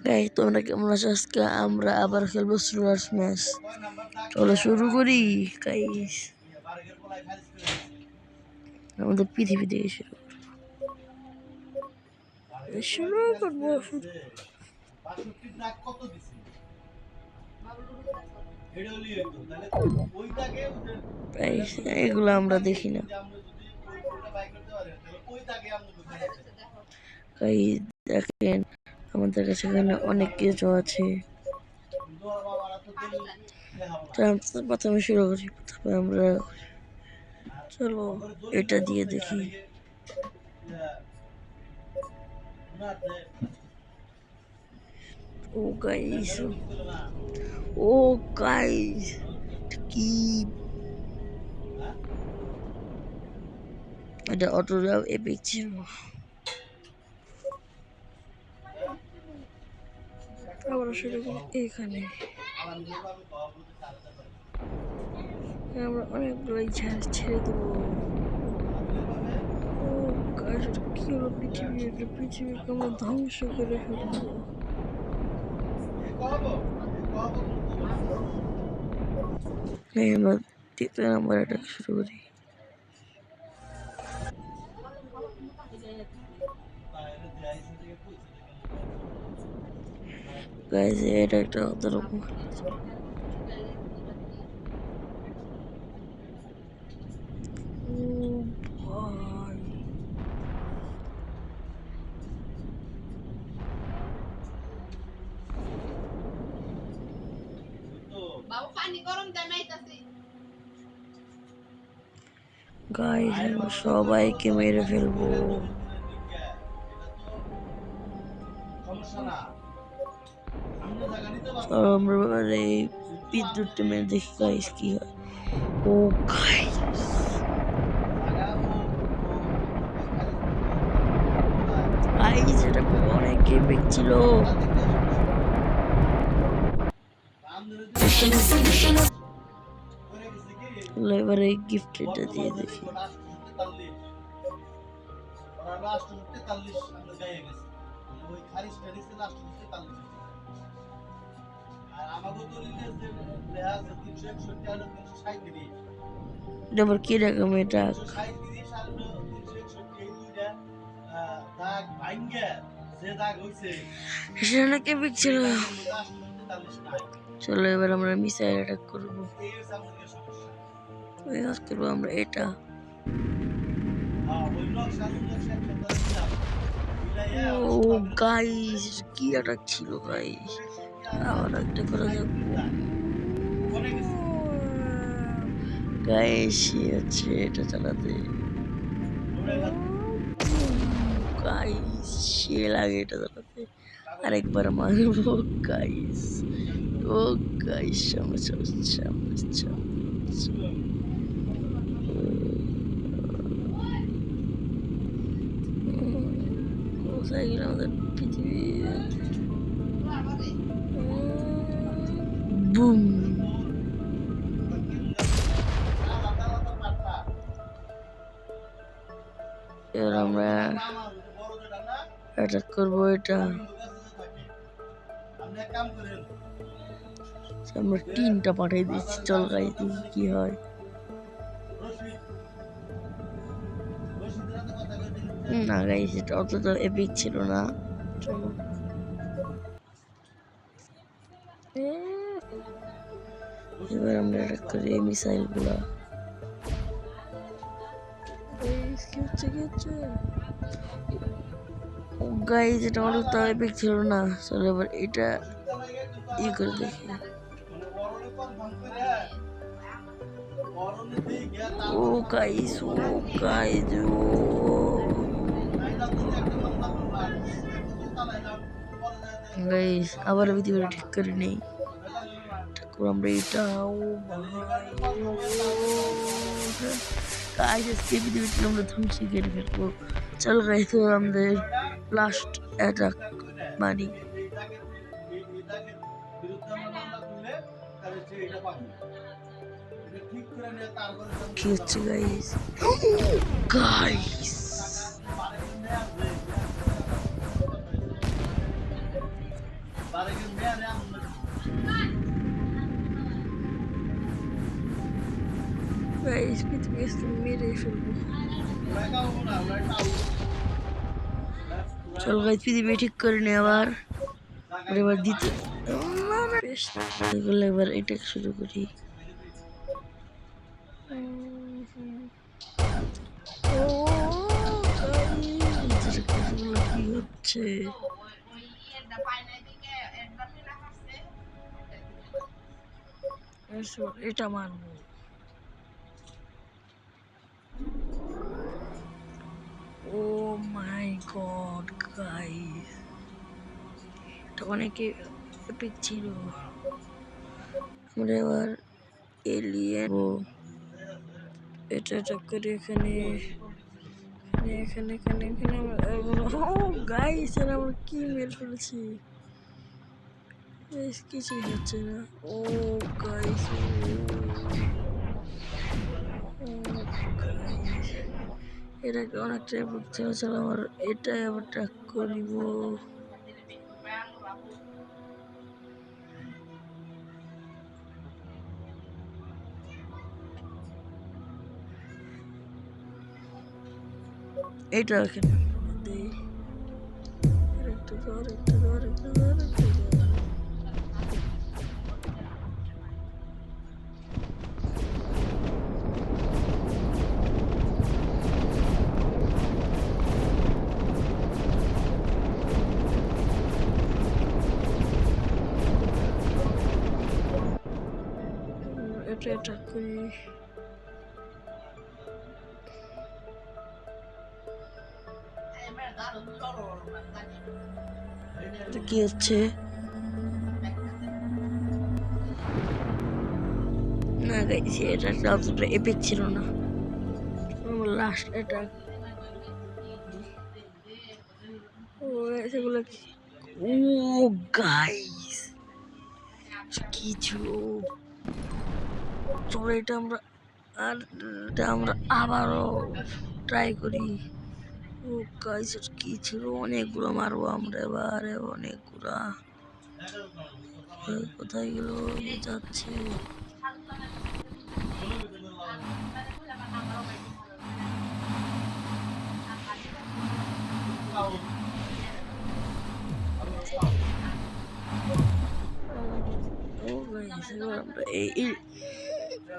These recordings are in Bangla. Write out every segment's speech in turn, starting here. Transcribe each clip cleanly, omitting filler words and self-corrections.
গাইস তোমরা কেমন আছো? আজকে আমরা আবার খেলবো স্লোয়ার ম্যাচ। চলো শুরু করি গাইস। আমাদের পৃথিবী থেকে শুরু করবো। এগুলো আমরা দেখি না গাইস। দেখেন আমাদের কাছে এখানে অনেক কিছু আছে। প্রথমে শুরু করি। প্রথমে আমরা চলো এটা দিয়ে দেখি। ও গাইস, ও গাইস কি এটা অটোগ্রাফ এপিক ছিল। আবার শুরু করি এখানে। আমরা অনেকগুলো ছেড়ে দেবো। ও গাইস কি হলো? পৃথিবীকে আমরা ধ্বংস করে ফেলবো। আমরা তৃতীয় নাম্বার অ্যাটাক শুরু করি। গাইস এটা একটা অন্যরকম। ও ভাই গাইস আমরা সবাইকে মেরে ফেলবো। আমরা এই বিদ্যুৎ মেরে দেখি গাইস কি হয়। ও গাইস গাইস এটা অনেক এপিক ছিল। এবারে গিফট এটা দিয়ে দেখি। আবার কি রকম এটা? সেটা কেপিক ছিল। চলো এবার আমরা মিসাইল অ্যাটাক করবো। আমরা এটা ও গাইস কি অ্যাটাক ছিল গাইস। আবার একটা করা যাবে গাইস। আছে এটা চালাতে গাইস, সে লাগে এটা চালাতে। আরেকবার মারবো গাইস। ও গাইস সমস্যা কোথায় গেল আমাদের পৃথিবী? বুম এবার আমরা অ্যাটাক করবো এটা। আমরা টিনটা পাঠিয়ে দিচ্ছি। চল গাইস দেখি কি হয়। না গাইস এটা অতটা এপিক ছিল না। চলো এবার আমরা অ্যাটাক করি এই মিসাইল গুলা। গাইস এটা অতটা এপিক ছিল না। চলো এবার এটা ই করে দেখি। ও গাইস গাইস আবার ভিডিওটা ঠিক করে নেই। আমরা এটা গাইস আজকে ভিডিওটি আমরা ধ্বংস করে ফেলবো। চল গাইস আমাদের লাস্ট অ্যাটাক মানি। কি হচ্ছে গাইস? গাইস গাইস পৃথিবী আজকে মেরে ফেলবো। চল গাইস পৃথিবী ঠিক করে নে আবার। এবার দিতে এগুলো এবার এটা শুরু করি। ও গাইস এগুলো কি হচ্ছে? এটা মারবো। ও মাই গড গাইস, এটা অনেক এপিক ছিল। আমরা এবার এলিয়েন এটা করে এখানে এখানে এখানে এখানে ও গাইস আমরা কি মেরে ফেলেছি। কিছুই হচ্ছে না। ও গাইস এটাকে অনেকটা বুঝতে হচ্ছিল আমার। এটা আবার ট্র্যাক করিব। এটা এখানে দেই একটু ধর একটু ধর একটু ধর একটু ধর। এটা ট্র্যাক করি। কি হচ্ছে? না গাইস এটা অতটা এপিক ছিল না। লাস্ট এটা ও সেগুলো ও গাইস কিছু। চলো এটা আমরা আর এটা আমরা আবারও ট্রাই করি। ও গাইস কি ছিল? অনেকগুলো মারবো আমরা এবারে, অনেকগুলা। কোথায় গেল যাচ্ছে? ও গাইস এবার আমরা এই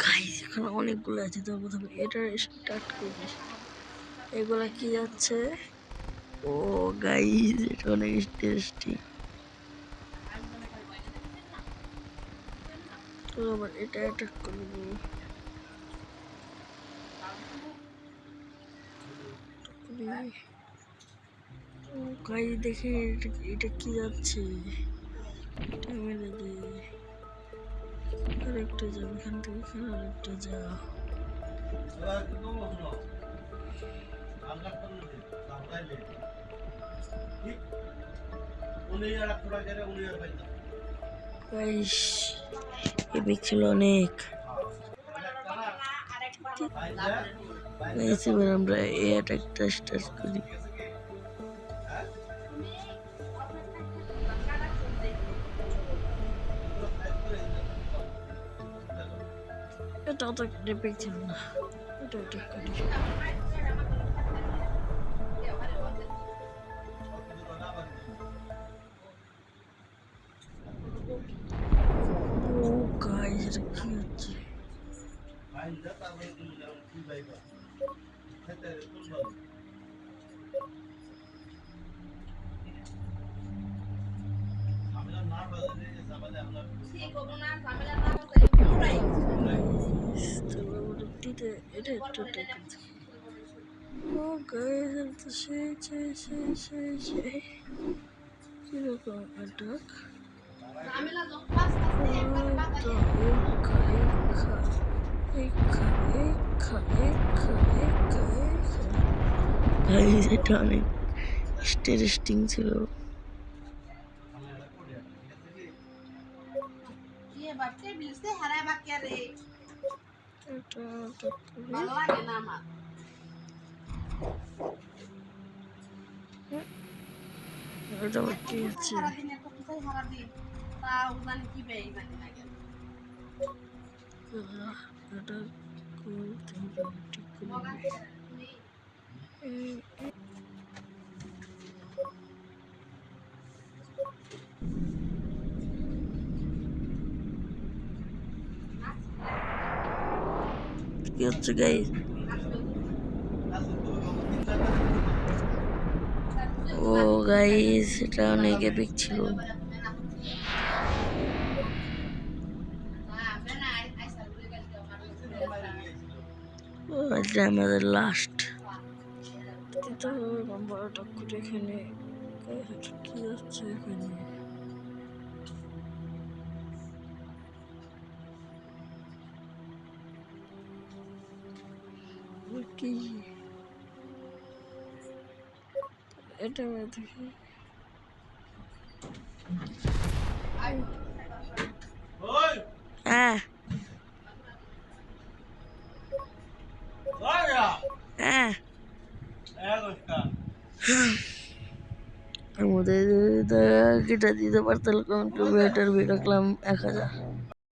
গাইস এখানে অনেকগুলো আছে। তো প্রথমে এটা স্টার্ট করি। এগুলা কি যাচ্ছে? ও গাইস এটা অনেক টেস্টি। তো আবার এটা অ্যাটাক করবো। ও গাইস দেখে এটা কি যাচ্ছে? এটা মেরে দে। আরেকটা যাবে এখান থেকে, এখানে আরেকটা যা। গাইস এপিক ছিল অনেক। গাইস এবার আমরা এই অ্যাটাকটা স্টার্ট করি। এটা তো এপিক ছিল না। এটা অ্যাটাক করি। ও গাইস এটা কি হচ্ছে? এটা একটু ও গাইস তো সেই কিরকম অ্যাটাক? গাইস এটা অনেক ইন্টারেস্টিং ছিল। এটা কি হচ্ছে? এটা করতে হবে, ঠিক করে কি হচ্ছে গাইস? ও গাইস, এটা অনেক এপিক ছিল। এটা আমাদের লাস্ট দিতে হবে নাম্বারটা করে। এখানে কি হচ্ছে এখানে? কি এটা দেখি। হ্যাঁ হ্যাঁ, আমাদের কেটে দিতে পারতাম। কমেন্ট রাখলাম 1000।